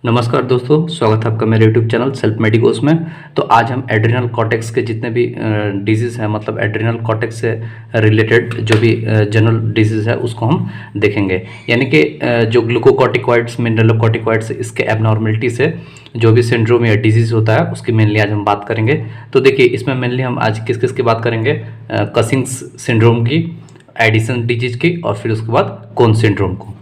नमस्कार दोस्तों, स्वागत है आपका मेरे यूट्यूब चैनल सेल्फ मेडिकोस में। तो आज हम एड्रिनल कॉर्टेक्स के जितने भी डिजीज़ हैं, मतलब एड्रिनल कॉर्टेक्स से रिलेटेड जो भी जनरल डिजीज़ है उसको हम देखेंगे। यानी कि जो ग्लूकोकॉर्टिकॉइड्स, मिनरलोकॉर्टिकॉइड्स, इसके एबनॉर्मलिटी से जो भी सिंड्रोम या डिजीज़ होता है उसकी मेनली आज हम बात करेंगे। तो देखिए, इसमें मेनली हम आज किस किस की बात करेंगे, कसिंग्स सिंड्रोम की, एडिसन डिजीज की, और फिर उसके बाद कोन सिंड्रोम को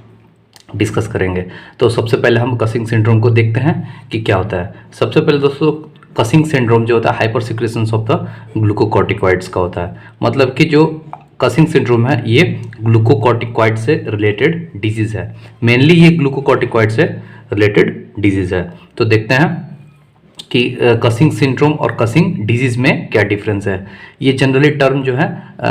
डिस्कस करेंगे। तो सबसे पहले हम कसिंग सिंड्रोम को देखते हैं कि क्या होता है। सबसे पहले दोस्तों, कसिंग सिंड्रोम जो होता है hyper secretions of the glucocorticoids का होता है। मतलब कि जो कसिंग सिंड्रोम है ये ग्लूकोकॉर्टिकॉइड से रिलेटेड डिजीज़ है। मेनली ये ग्लूकोकॉर्टिकॉइड से रिलेटेड डिजीज़ है। तो देखते हैं कि कसिंग सिंड्रोम और कसिंग डिजीज में क्या डिफरेंस है। ये जनरली टर्म जो है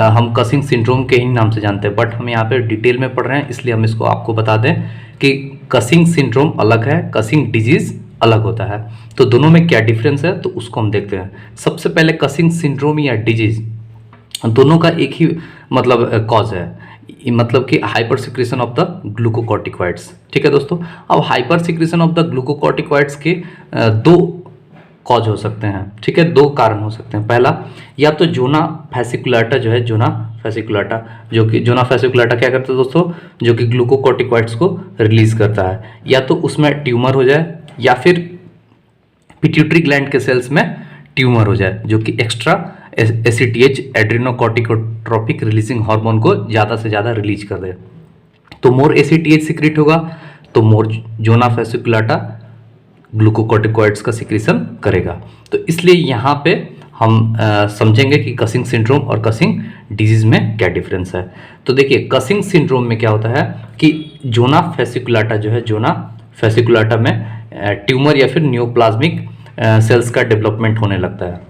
हम कसिंग सिंड्रोम के ही नाम से जानते हैं, बट हम यहाँ पे डिटेल में पढ़ रहे हैं, इसलिए हम इसको आपको बता दें कि कसिंग सिंड्रोम अलग है, कसिंग डिजीज अलग होता है। तो दोनों में क्या डिफरेंस है तो उसको हम देखते हैं। सबसे पहले कसिंग सिंड्रोम या डिजीज दोनों का एक ही मतलब कॉज है, मतलब कि hyper secretion of the glucocorticoids. ठीक है दोस्तों। अब hyper secretion of the glucocorticoids के दो कॉज हो सकते हैं। ठीक है, दो कारण हो सकते हैं। पहला, या तो जोना फैसिकुलाटा जो है, जोना फैसिकुलाटा, जो कि जोना फैसिकुलाटा क्या करता है दोस्तों, जो कि ग्लूकोकॉर्टिकॉइड्स को रिलीज करता है। या तो उसमें ट्यूमर हो जाए, या फिर पिट्यूटरी ग्लैंड के सेल्स में ट्यूमर हो जाए, जो कि extra ACTH adrenocorticotropic releasing hormone को ज़्यादा से ज़्यादा रिलीज कर दे। तो मोर एसीटीएच सिक्रेट होगा तो मोर जोना फैसिकुलाटा ग्लूकोकॉर्टिकॉइड्स का सिक्रेशन करेगा। तो इसलिए यहाँ पे हम समझेंगे कि कसिंग सिंड्रोम और कसिंग डिजीज में क्या डिफरेंस है। तो देखिए, कसिंग सिंड्रोम में क्या होता है कि जोना फैसिकुलाटा जो है, जोना फैसिकुलाटा में ट्यूमर या फिर न्यूप्लाज्मिक सेल्स का डेवलपमेंट होने लगता है।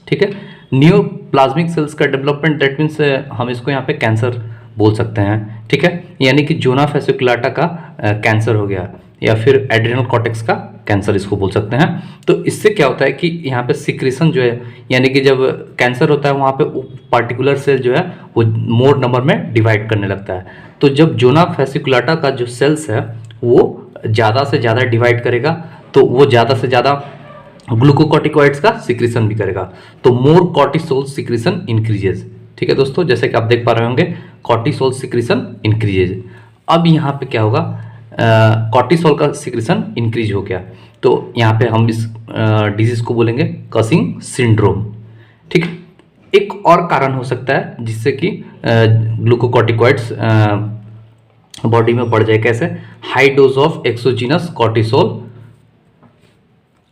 ठीक है, न्यूप्लाज्मिक सेल्स का डेवलपमेंट, दैट मीन्स हम इसको यहाँ पे कैंसर बोल सकते हैं। ठीक है, यानी कि जोना फैसिकुलाटा का कैंसर हो गया, या फिर एड्रिनल कॉर्टेक्स का कैंसर इसको बोल सकते हैं। तो इससे क्या होता है कि यहाँ पे सिक्रेशन जो है, यानी कि जब कैंसर होता है वहाँ पे पार्टिकुलर सेल जो है वो मोर नंबर में डिवाइड करने लगता है। तो जब जोना फैसिकुलाटा का जो सेल्स है वो ज़्यादा से ज़्यादा डिवाइड करेगा, तो वो ज़्यादा से ज़्यादा ग्लूकोकॉर्टिकॉइड्स का सिक्रेशन भी करेगा, तो मोर कॉर्टिसोल सिक्रेशन इंक्रीजेज। ठीक है दोस्तों, जैसे कि आप देख पा रहे होंगे, कॉर्टिसोल सिक्रेशन इंक्रीजेज। अब यहाँ पे क्या होगा, कॉर्टिसोल का सिक्रेशन इंक्रीज हो गया, तो यहाँ पे हम इस डिजीज को बोलेंगे कसिंग सिंड्रोम। ठीक है, एक और कारण हो सकता है जिससे कि ग्लूकोकॉर्टिकॉइड्स बॉडी में बढ़ जाए। कैसे? High dose of exogenous cortisol,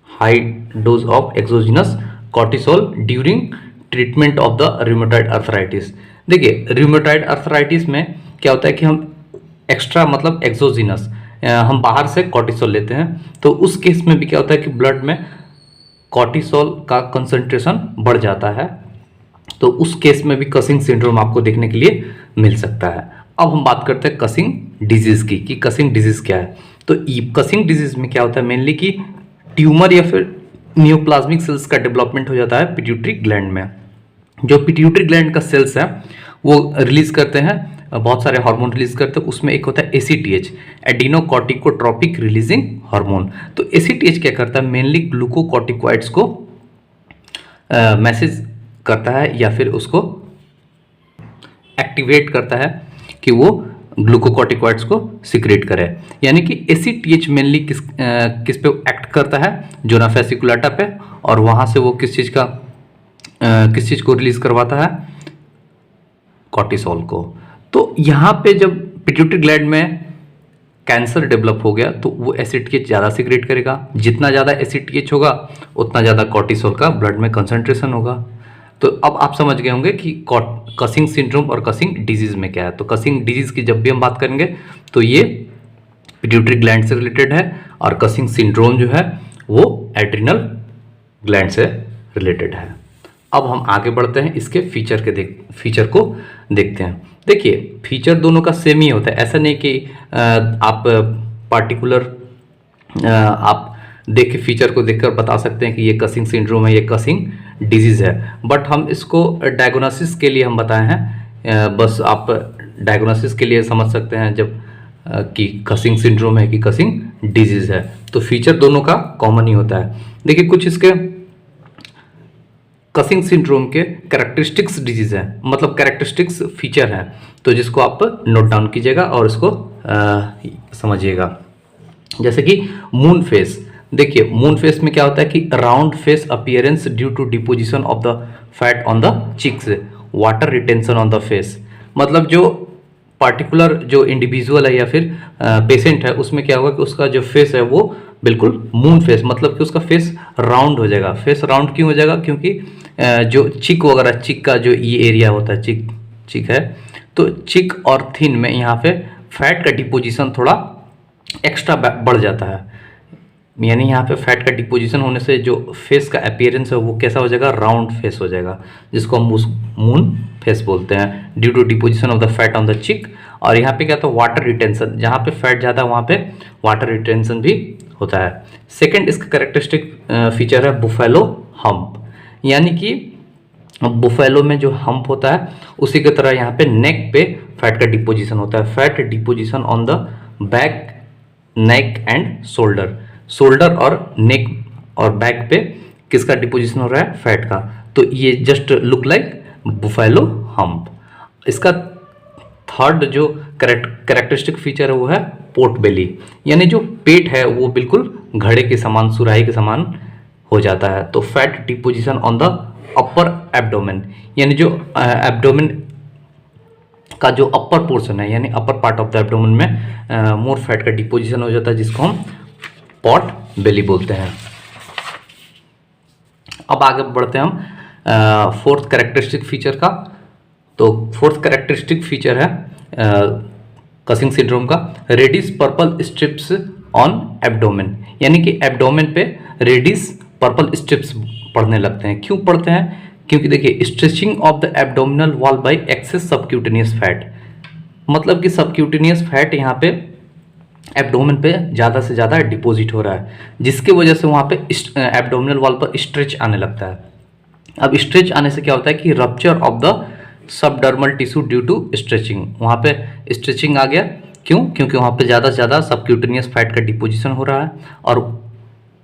high dose of exogenous cortisol during treatment of the rheumatoid arthritis. देखिए, रूमेटॉइड अर्थराइटिस में क्या होता है कि हम एक्स्ट्रा मतलब एक्सोजीनस हम बाहर से कॉर्टिसोल लेते हैं, तो उस केस में भी क्या होता है कि ब्लड में कॉर्टिसोल का कंसंट्रेशन बढ़ जाता है। तो उस केस में भी कसिंग सिंड्रोम आपको देखने के लिए मिल सकता है। अब हम बात करते हैं कसिंग डिजीज की, कि कसिंग डिजीज क्या है। तो कसिंग डिजीज में क्या होता है मेनली कि ट्यूमर या फिर न्यूप्लाज्मिक सेल्स का डेवलपमेंट हो जाता है पिट्यूटरी ग्लैंड में। जो पिट्यूटरी ग्लैंड का सेल्स है वो रिलीज करते हैं, बहुत सारे हार्मोन रिलीज करते हैं। उसमें एक होता है एसीटीएच, एडिनोकॉर्टिकोट्रोपिक रिलीजिंग हार्मोन। तो एसीटीएच क्या करता है, मेनली ग्लूकोकॉर्टिकॉइड्स को मैसेज करता है, या फिर उसको एक्टिवेट करता है कि वो ग्लूकोकॉर्टिकॉइड्स को सिक्रेट करे। यानी कि एसीटीएच मेनली किस पे एक्ट करता है, जोना फैसिकुलाटा पे, और वहाँ से वो किस चीज़ को रिलीज करवाता है, कॉर्टिसोल को। तो यहाँ पे जब पिट्यूटरी ग्लैंड में कैंसर डेवलप हो गया तो वो एसीटीएच ज़्यादा सिक्रेट करेगा। जितना ज़्यादा एसीटीएच होगा उतना ज़्यादा कॉर्टिसोल का ब्लड में कंसंट्रेशन होगा। तो अब आप समझ गए होंगे कि कसिंग सिंड्रोम और कसिंग डिजीज में क्या है। तो कसिंग डिजीज की जब भी हम बात करेंगे तो ये पिट्यूटरी ग्लैंड से रिलेटेड है, और कसिंग सिंड्रोम जो है वो एड्रिनल ग्लैंड से रिलेटेड है। अब हम आगे बढ़ते हैं, इसके फीचर को देखते हैं। देखिए, फीचर दोनों का सेम ही होता है। ऐसा नहीं कि आप पार्टिकुलर आप देख के फीचर को देखकर बता सकते हैं कि ये कसिंग सिंड्रोम है, ये कसिंग डिजीज है। बट हम इसको डायग्नोसिस के लिए हम बताए हैं, बस आप डायग्नोसिस के लिए समझ सकते हैं। जब कि कसिंग सिंड्रोम है कि कसिंग डिजीज है। तो फीचर दोनों का कॉमन ही होता है। देखिए कुछ इसके कसिंग सिंड्रोम के कैरेक्टरिस्टिक्स डिजीज है, मतलब कैरेक्टरिस्टिक्स फीचर है, तो जिसको आप नोट डाउन कीजिएगा और इसको समझिएगा। जैसे कि मून फेस। देखिए मून फेस में क्या होता है कि round face appearance due to deposition of the fat on the cheeks, water retention on the face. मतलब जो पार्टिकुलर जो इंडिविजुअल है या फिर पेशेंट है उसमें क्या होगा कि उसका जो फेस है वो बिल्कुल मून फेस, मतलब कि उसका फेस राउंड हो जाएगा। फेस राउंड क्यों हो जाएगा? क्योंकि जो चिक वगैरह, चिक का जो ये एरिया होता है, चिक है, तो चिक और थिन में यहाँ पे फैट का डिपोजिशन थोड़ा एक्स्ट्रा बढ़ जाता है। यानी यहाँ पे फैट का डिपोजिशन होने से जो फेस का अपीयरेंस है वो कैसा हो जाएगा? राउंड फेस हो जाएगा, जिसको हम मून फेस बोलते हैं, due to deposition of the fat on the cheek. और यहाँ पे क्या होता है? वाटर रिटेंशन, जहाँ पे फैट ज़्यादा है वहाँ पे वाटर रिटेंशन भी होता है। सेकेंड इसका कैरेक्टरिस्टिक फीचर है बुफेलो हम्प, यानी कि बुफेलो में जो हम्प होता है उसी की तरह यहाँ पे नेक पे फैट का डिपोजिशन होता है। Fat deposition on the back, neck and shoulder. Shoulder और नेक और बैक पे किसका डिपोजिशन हो रहा है? फैट का। तो ये just look like buffalo hump. इसका थर्ड जो कैरेक्टरिस्टिक फीचर है वो है पोर्ट बेली, यानी जो पेट है वो बिल्कुल घड़े के समान, सुराही के समान हो जाता है। तो fat deposition on the upper abdomen, यानी जो एब्डोमेन का जो अपर पोर्शन है, यानी upper part of the abdomen में मोर फैट का डिपोजिशन हो जाता है, जिसको हम पॉट बेली बोलते हैं। अब आगे बढ़ते हैं हम फोर्थ कैरेक्टरिस्टिक फीचर का। तो फोर्थ कैरेक्टरिस्टिक फीचर है कसिंग सिंड्रोम का reddish purple strips on abdomen, यानी कि एब्डोमेन पे रेडिश पर्पल स्ट्रिप्स पड़ने लगते हैं। क्यों पड़ते हैं? क्योंकि देखिए stretching of the abdominal wall bye access subcutaneous fat, मतलब कि सबक्यूटेनियस फैट यहाँ पे एब्डोमेन पे ज़्यादा से ज़्यादा डिपॉजिट हो रहा है, जिसकी वजह से वहाँ पे एब्डोमिनल वॉल पर स्ट्रेच आने लगता है। अब स्ट्रेच आने से क्या होता है कि rupture of the subdermal tissue due to stretching, वहाँ पे स्ट्रेचिंग आ गया। क्यों? क्योंकि वहाँ पे ज़्यादा से ज़्यादा सबक्यूटेनियस फैट का डिपोजिशन हो रहा है और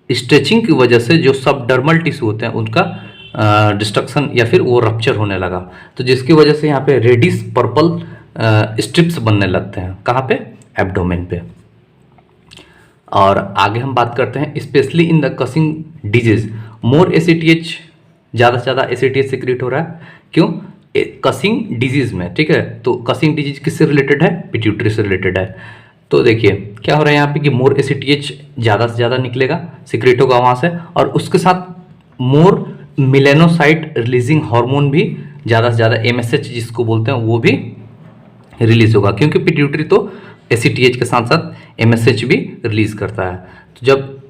स्ट्रेचिंग की वजह से जो सबडर्मल टिश्यू होते हैं उनका डिस्ट्रक्शन या फिर वो रप्चर होने लगा, तो जिसकी वजह से यहाँ पे रेडिश पर्पल स्ट्रिप्स बनने लगते हैं। कहाँ पे? एब्डोमेन पे। और आगे हम बात करते हैं specially in the causing disease more ACTH, ज़्यादा से ज़्यादा एसीटीएच सिक्रेट हो रहा है। क्यों? कसिंग डिजीज में, ठीक है। तो कसिंग डिजीज किससे रिलेटेड है? पिट्यूटरी से रिलेटेड है। तो देखिए क्या हो रहा है यहाँ पे कि मोर एसीटीएच ज़्यादा से ज़्यादा निकलेगा, सिक्रेट होगा वहाँ से, और उसके साथ मोर मिलेनोसाइट रिलीजिंग हार्मोन भी ज़्यादा से ज़्यादा, एमएसएच जिसको बोलते हैं, वो भी रिलीज होगा, क्योंकि पिट्यूटरी तो एसीटीएच के साथ साथ एमएसएच भी रिलीज करता है। तो जब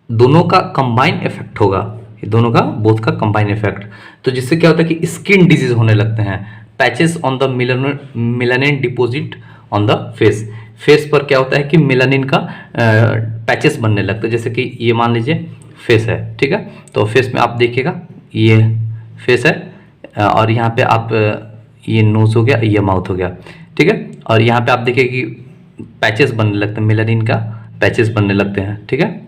दोनों का कंबाइन इफेक्ट होगा, दोनों का बोथ का कंबाइन इफेक्ट, तो जिससे क्या होता है कि स्किन डिजीज होने लगते हैं। Patches on the melanin deposit on the face, face पर क्या होता है कि मेलानिन का पैचेस बनने लगते हैं। जैसे कि ये मान लीजिए फेस है, ठीक है, तो फेस में आप देखिएगा ये फेस है और यहाँ पे आप ये नोज हो गया, ये माउथ हो गया, ठीक है, और यहाँ पे आप देखिए कि पैचेस बनने लगते हैं, मेलानिन का पैचेस बनने लगते हैं, ठीक है,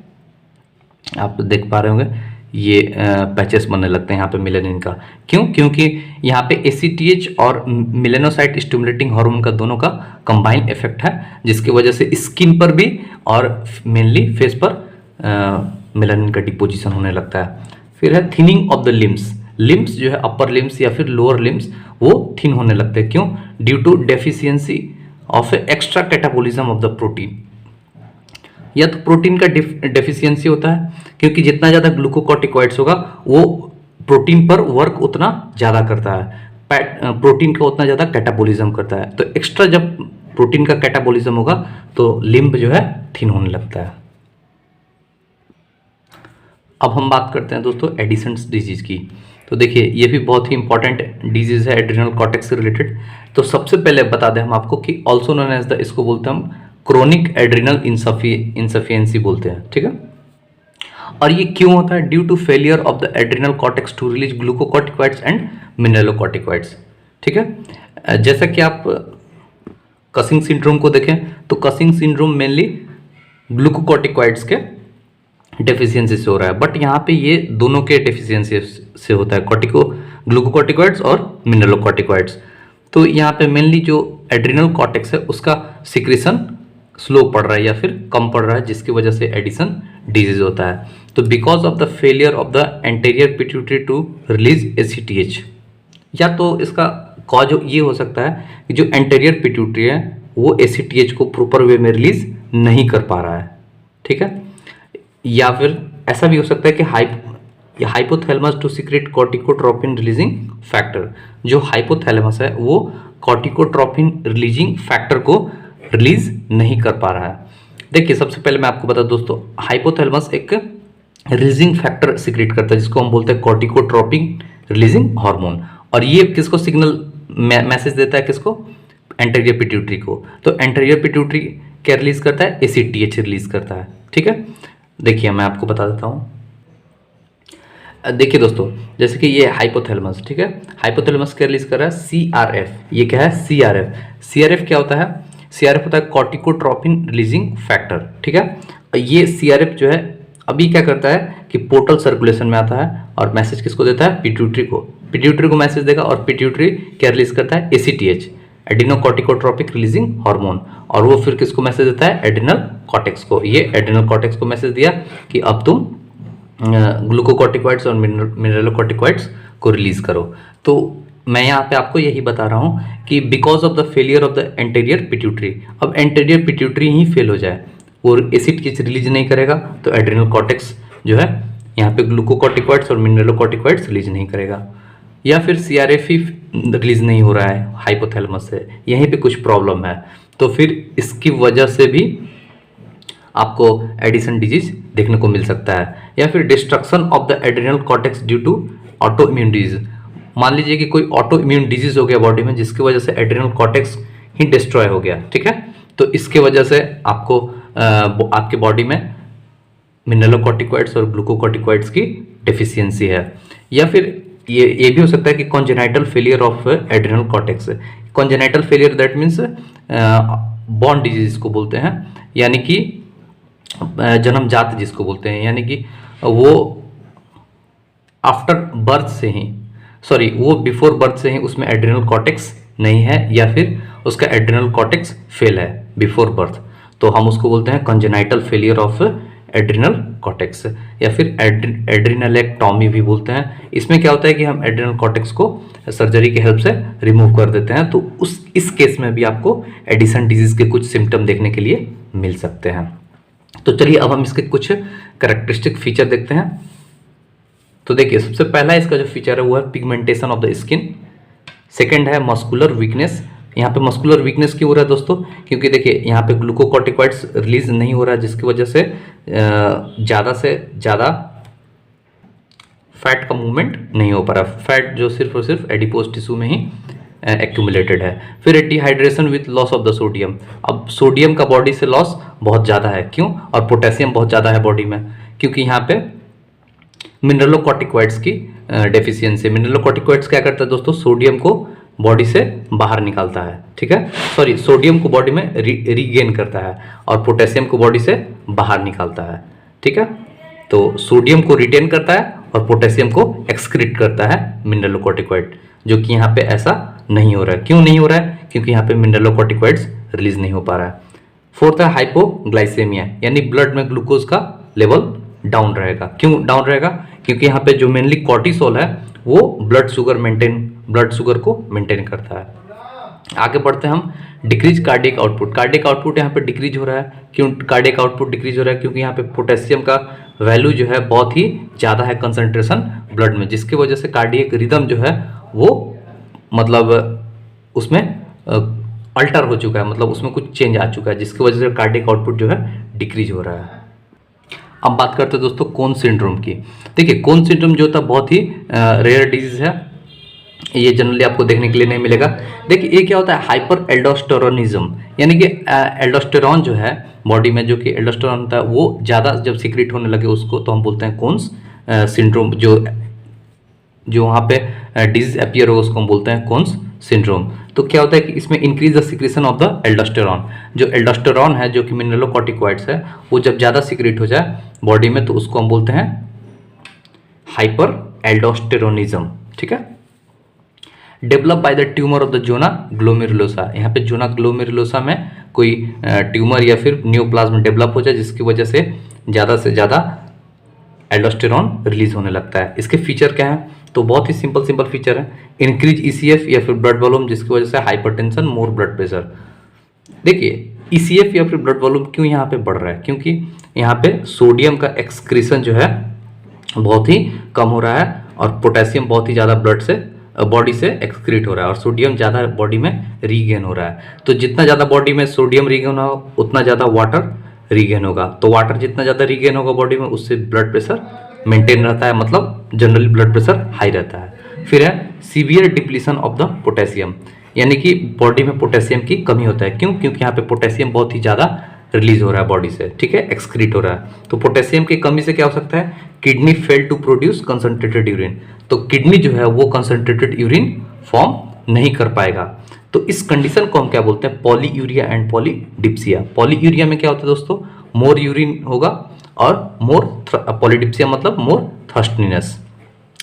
आप देख पा रहे होंगे ये पैचेस बनने लगते हैं यहाँ पे मेलानिन का। क्यों? क्योंकि यहाँ पे एसीटीएच और मेलानोसाइट स्टिमुलेटिंग हार्मोन का दोनों का कंबाइन इफेक्ट है, जिसकी वजह से स्किन पर भी और मेनली फेस पर मेलानिन का डिपोजिशन होने लगता है। फिर है thinning of the limbs, limbs जो है अपर लिम्स या फिर लोअर लिम्स वो थिन होने लगते हैं। क्यों? Due to deficiency of extra catabolism of the protein, या तो प्रोटीन का डेफिशिएंसी होता है, क्योंकि जितना ज़्यादा ग्लूकोकॉर्टिकॉइड्स होगा वो प्रोटीन पर वर्क उतना ज़्यादा करता है, प्रोटीन का उतना ज़्यादा कैटाबोलिज्म करता है। तो एक्स्ट्रा जब प्रोटीन का कैटाबोलिज्म होगा तो लिम्ब जो है थिन होने लगता है। अब हम बात करते हैं दोस्तों एडिसन्स डिजीज की। तो देखिए ये भी बहुत ही इंपॉर्टेंट डिजीज है एड्रिनल कॉर्टेक्स से रिलेटेड। तो सबसे पहले बता दें हम आपको कि ऑल्सो नोन एज द, इसको बोलते हैं हम क्रोनिक एड्रिनल इंसफिशियंसी बोलते हैं, ठीक है। और ये क्यों होता है? Due to failure of the adrenal cortex to release glucocorticoids and mineralocorticoids, ठीक है। जैसा कि आप कसिंग सिंड्रोम को देखें तो कसिंग सिंड्रोम मेनली ग्लूकोकॉर्टिकॉइड्स के डेफिशिएंसी से हो रहा है, बट यहाँ पे ये दोनों के डेफिशिएंसी से होता है, ग्लूकोकॉर्टिकॉइड्स और मिनरलोकॉर्टिकॉइड्स। तो यहाँ पे मेनली जो एड्रिनल कॉर्टेक्स है उसका सिक्रेशन स्लो पड़ रहा है या फिर कम पड़ रहा है, जिसकी वजह से एडिसन डिजीज होता है। तो because of the failure of the anterior pituitary to release ACTH, या तो इसका कॉज ये हो सकता है कि जो एंटीरियर पिट्यूटरी है वो ACTH को प्रॉपर वे में रिलीज नहीं कर पा रहा है, ठीक है। या फिर ऐसा भी हो सकता है कि hypothalamus to secrete corticotropin releasing factor, जो हाइपोथैलेमस है वो कॉर्टिकोट्रोपिन रिलीजिंग फैक्टर को रिलीज नहीं कर पा रहा है। देखिए सबसे पहले मैं आपको बता दोस्तों, हाइपोथैलेमस एक रिलीजिंग फैक्टर सीक्रेट करता है जिसको हम बोलते हैं कॉर्टिकोट्रोपिन रिलीजिंग हार्मोन, और ये किसको सिग्नल मैसेज देता है, किसको, एंटीरियर पिट्यूटरी को। तो एंटीरियर पिट्यूटरी क्या रिलीज करता है, ACTH रिलीज करता है, ठीक है। देखिए मैं आपको बता देता हूँ, देखिए दोस्तों जैसे कि ये हाइपोथैलेमस, ठीक है, हाइपोथैलेमस क्या रिलीज कर रहा है, CRF। ये क्या है, CRF क्या होता है, CRF होता है कॉर्टिकोट्रोपिन रिलीजिंग फैक्टर, ठीक है। ये CRF जो है अभी क्या करता है कि पोर्टल सर्कुलेशन में आता है और मैसेज किसको देता है, पिट्यूटरी को मैसेज देगा, और पिट्यूटरी क्या रिलीज करता है, ACTH, एडिनोकॉर्टिकोट्रोपिक रिलीजिंग हार्मोन, और वो फिर किसको मैसेज देता है, एड्रिनल कॉर्टेक्स को। ये एड्रिनल कॉर्टेक्स को मैसेज दिया कि अब तुम ग्लूकोकॉर्टिकॉइड्स और मिनरलोकॉर्टिकॉइड्स को रिलीज करो। तो मैं यहाँ पे आपको यही बता रहा हूँ कि because of the failure of the anterior pituitary, अब एंटीरियर पिट्यूटरी ही फेल हो जाए और ACTH रिलीज नहीं करेगा तो एड्रिनल कॉर्टेक्स जो है यहाँ पे ग्लूकोकॉर्टिकॉइड्स और मिनरलोकॉर्टिकॉइड्स रिलीज नहीं करेगा, या फिर CRF ही रिलीज नहीं हो रहा है हाइपोथैलेमस से, यहीं पे कुछ प्रॉब्लम है। तो फिर इसकी वजह से भी आपको एडिसन डिजीज देखने को मिल सकता है, या फिर destruction of the adrenal cortex due to auto immune disease. मान लीजिए कि कोई ऑटो इम्यून डिजीज हो गया बॉडी में जिसकी वजह से एड्रिनल कॉर्टेक्स ही डिस्ट्रॉय हो गया, ठीक है। तो इसके वजह से आपको आपके बॉडी में मिनरलोकॉर्टिकॉइड्स और ग्लूकोकॉर्टिकॉइड्स की डेफिशिएंसी है, या फिर ये भी हो सकता है कि congenital failure of adrenal cortex. Congenital failure that means borne disease को बोलते हैं, यानी कि जन्मजात जिसको बोलते हैं, यानी कि वो आफ्टर बर्थ से ही, सॉरी वो बिफोर बर्थ से ही उसमें एड्रिनल कॉर्टेक्स नहीं है, या फिर उसका एड्रिनल कॉर्टेक्स फेल है बिफोर बर्थ, तो हम उसको बोलते हैं congenital failure of adrenal cortex, या फिर एड्रिनलेक्टॉमी भी बोलते हैं। इसमें क्या होता है कि हम एड्रिनल कॉर्टेक्स को सर्जरी की हेल्प से रिमूव कर देते हैं, तो इस केस में भी आपको एडिसन डिजीज के कुछ सिम्टम देखने के लिए मिल सकते हैं। तो चलिए अब हम इसके कुछ कैरेक्टरिस्टिक फीचर देखते हैं। तो देखिए सबसे पहला इसका जो फीचर है वो है pigmentation of the skin. Second है मस्कुलर वीकनेस। यहाँ पे मस्कुलर वीकनेस क्यों हो रहा है दोस्तों, क्योंकि देखिए यहाँ पे ग्लूकोकॉर्टिकॉइड्स रिलीज नहीं हो रहा है, जिसकी वजह से ज़्यादा फैट का मूवमेंट नहीं हो पा रहा, फैट जो सिर्फ और सिर्फ एडिपोज टिश्यू में ही एक्यूमुलेटेड है। फिर dehydration with loss of the sodium. अब सोडियम का बॉडी से लॉस बहुत ज़्यादा है, क्यों, और पोटेशियम बहुत ज़्यादा है बॉडी में, क्योंकि यहाँ पे मिनरलोकॉर्टिकॉइड्स की डेफिशिएंसी। मिनरलोकॉर्टिकॉइड्स क्या करता है दोस्तों, सोडियम को बॉडी से बाहर निकालता है, ठीक है, सॉरी सोडियम को बॉडी में रीगेन करता है और पोटेशियम को बॉडी से बाहर निकालता है, ठीक है। तो सोडियम को रिटेन करता है और पोटेशियम को एक्सक्रीट करता है मिनरलोकॉर्टिकॉइड, जो कि यहाँ पे ऐसा नहीं हो रहा है। क्यों नहीं हो रहा है, क्योंकि यहाँ पे मिनरलोकॉर्टिकॉइड्स रिलीज नहीं हो पा रहा है। फोर्थ है हाइपोग्लाइसेमिया, यानी ब्लड में ग्लूकोज का लेवल डाउन रहेगा। क्यों डाउन रहेगा, क्योंकि यहाँ पे जो मेनली कॉर्टिसोल है वो ब्लड शुगर को मेंटेन करता है। आगे बढ़ते हैं हम, decrease cardiac output. Cardiac output यहाँ पे डिक्रीज हो रहा है। क्यों कार्डियक आउटपुट डिक्रीज हो रहा है, क्योंकि यहाँ पे पोटेशियम का वैल्यू जो है बहुत ही ज़्यादा है कंसंट्रेशन ब्लड में, जिसकी वजह से कार्डियक रिदम जो है वो मतलब उसमें अल्टर हो चुका है, मतलब उसमें कुछ चेंज आ चुका है, जिसकी वजह से कार्डियक आउटपुट जो है डिक्रीज हो रहा है। अब बात करते हैं दोस्तों कोन सिंड्रोम की। देखिए कोन सिंड्रोम जो होता है बहुत ही रेयर डिजीज है, ये जनरली आपको देखने के लिए नहीं मिलेगा। देखिए ये क्या होता है, हाइपर एल्डोस्टेरोनिज्म, यानी कि एल्डोस्टेरॉन जो है बॉडी में, जो कि एल्डोस्टेरॉन होता है वो ज़्यादा जब सीक्रेट होने लगे उसको तो हम बोलते हैं कोन्स सिंड्रोम। जो वहाँ पे डिजीज अपीयर हो उसको हम बोलते हैं कोन्स सिंड्रोम। तो क्या होता है कि इसमें increase the secretion of the aldosterone. जो एल्डोस्टेरॉन है जो कि मिनरलोकॉर्टिकॉइड्स है, वो जब ज़्यादा सिक्रेट हो जाए बॉडी में तो उसको हम बोलते हैं हाइपर एल्डोस्टेरोनिज्म। ठीक है। Develop by the tumour of the zona glomerulosa. यहाँ पे जोना ग्लोमेरुलोसा में कोई ट्यूमर या फिर न्यूप्लाज्म डेवलप हो जाए जिसकी वजह से ज़्यादा एल्डोस्टेरॉन रिलीज होने लगता है। इसके फीचर क्या है? तो बहुत ही सिंपल फीचर है। इंक्रीज ईसीएफ या फिर ब्लड वॉल्यूम जिसकी वजह से हाइपरटेंशन, मोर ब्लड प्रेशर। देखिए ईसीएफ या फिर ब्लड वॉल्यूम क्यों यहाँ पे बढ़ रहा है? क्योंकि यहाँ पे सोडियम का एक्सक्रीशन जो है बहुत ही कम हो रहा है और पोटेशियम बहुत ही ज़्यादा ब्लड से बॉडी से एक्सक्रीट हो रहा है और सोडियम ज़्यादा बॉडी में रीगेन हो रहा है। तो जितना ज़्यादा बॉडी में सोडियम रीगेन हो उतना ज़्यादा वाटर रीगेन होगा। तो वाटर जितना ज़्यादा रीगेन होगा बॉडी में उससे ब्लड प्रेशर मेंटेन रहता है, मतलब जनरली ब्लड प्रेशर हाई रहता है। फिर है severe depletion of the potassium, यानी कि बॉडी में पोटेशियम की कमी होता है। क्यों? क्योंकि यहाँ पे पोटेशियम बहुत ही ज़्यादा रिलीज हो रहा है बॉडी से। ठीक है, एक्सक्रीट हो रहा है। तो पोटेशियम की कमी से क्या हो सकता है? Kidney fail to produce concentrated urine. तो किडनी जो है वो कंसंट्रेटेड यूरिन फॉर्म नहीं कर पाएगा। तो इस कंडीशन को हम क्या बोलते हैं? Polyuria and polydipsia. पॉलीयूरिया में क्या होता है दोस्तों? मोर यूरिन होगा और पॉलीडिप्सिया मतलब मोर थर्स्टीनेस,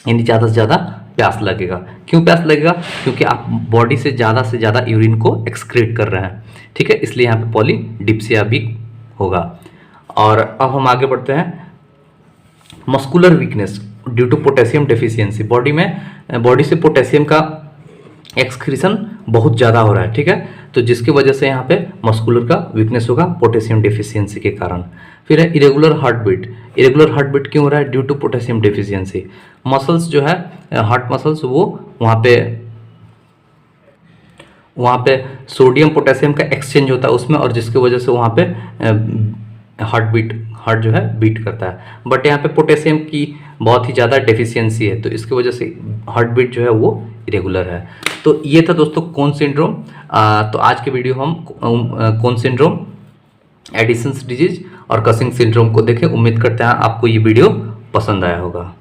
यानी ज़्यादा से ज़्यादा प्यास लगेगा। क्यों प्यास लगेगा? क्योंकि आप बॉडी से ज़्यादा यूरिन को एक्सक्रीट कर रहे हैं। ठीक है, इसलिए यहाँ पे पॉलीडिप्सिया भी होगा। और अब हम आगे बढ़ते हैं। Muscular weakness due to potassium deficiency. Body से पोटेशियम का एक्सक्रीशन बहुत ज़्यादा हो रहा है। ठीक है, तो जिसकी वजह से यहाँ पे मस्कुलर का वीकनेस होगा पोटेशियम डेफिशिएंसी के कारण। फिर है irregular heart beat. Irregular heart beat क्यों हो रहा है? Due to potassium deficiency. Muscles जो है हार्ट मसल्स वो वहाँ पे सोडियम पोटेशियम का एक्सचेंज होता है उसमें, और जिसकी वजह से वहाँ पे हार्ट जो है बीट करता है। बट यहाँ पे पोटेशियम की बहुत ही ज़्यादा डेफिशिएंसी है तो इसकी वजह से हार्ट बीट जो है वो इरेगुलर है। तो ये था दोस्तों कोन सिंड्रोम। तो आज के वीडियो हम कोन सिंड्रोम, एडिसन्स डिजीज और कसिंग सिंड्रोम को देखें। उम्मीद करते हैं आपको ये वीडियो पसंद आया होगा।